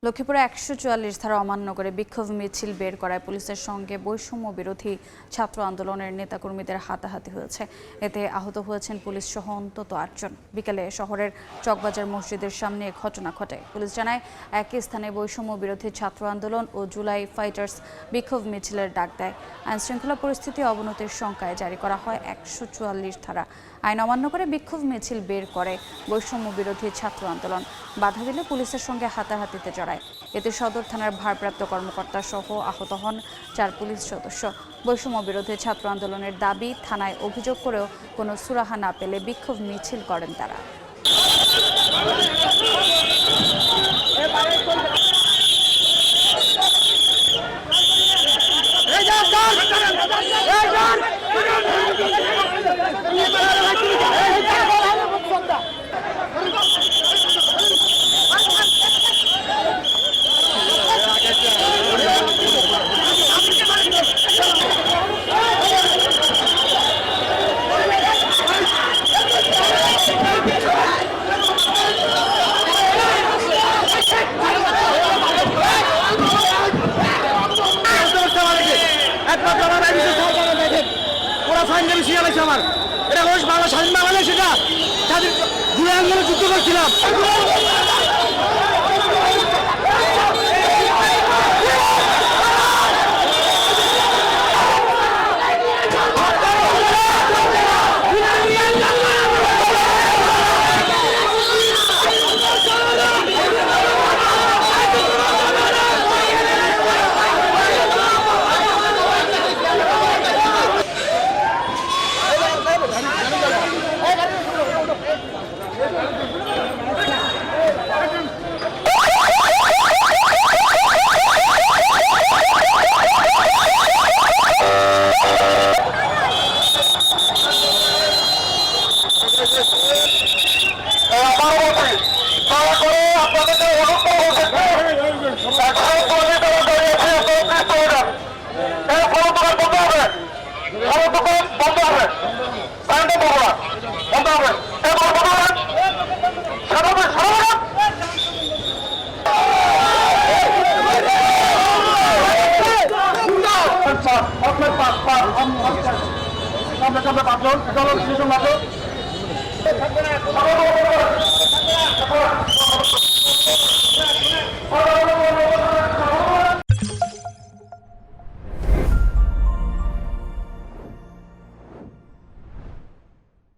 লক্ষ্মীপুরে ১৪৪ ধারা অমান্য করে বিক্ষোভ মিছিল বের করায় পুলিশের সঙ্গে বৈষম্য বিরোধী ছাত্র আন্দোলনের নেতাকর্মীদের হাতাহাতি হয়েছে। এতে আহত হয়েছেন পুলিশ সহ অন্তত ৮ জন। বিকেলে শহরের চকবাজার মসজিদের সামনে ঘটনা ঘটে। পুলিশ জানায়, একই স্থানে বৈষম্য বিরোধী ছাত্র আন্দোলন ও জুলাই ফাইটার্স বিক্ষোভ মিছিলের ডাক দেয়। আইনশৃঙ্খলা পরিস্থিতি অবনতির শঙ্কায় জারি করা হয় ১৪৪ ধারা। আইন অমান্য করে বিক্ষোভ মিছিল বের করে বৈষম্য বিরোধী ছাত্র আন্দোলন। বাধা দিলে পুলিশের সঙ্গে হাতাহাতিতে জড়ায়। এতে সদর থানার ভারপ্রাপ্ত কর্মকর্তা সহ আহত হন ৪ পুলিশ সদস্য। বৈষম্য বিরোধী ছাত্র আন্দোলনের দাবি, থানায় অভিযোগ করেও কোনো সুরাহা না পেলে বিক্ষোভ মিছিল করেন তারা। আমার এটা বাংলা স্বাধীন বাংলাদেশ, এটা স্বাধীন জুলাই আন্দোলনে যুদ্ধ করছিলাম। আমরা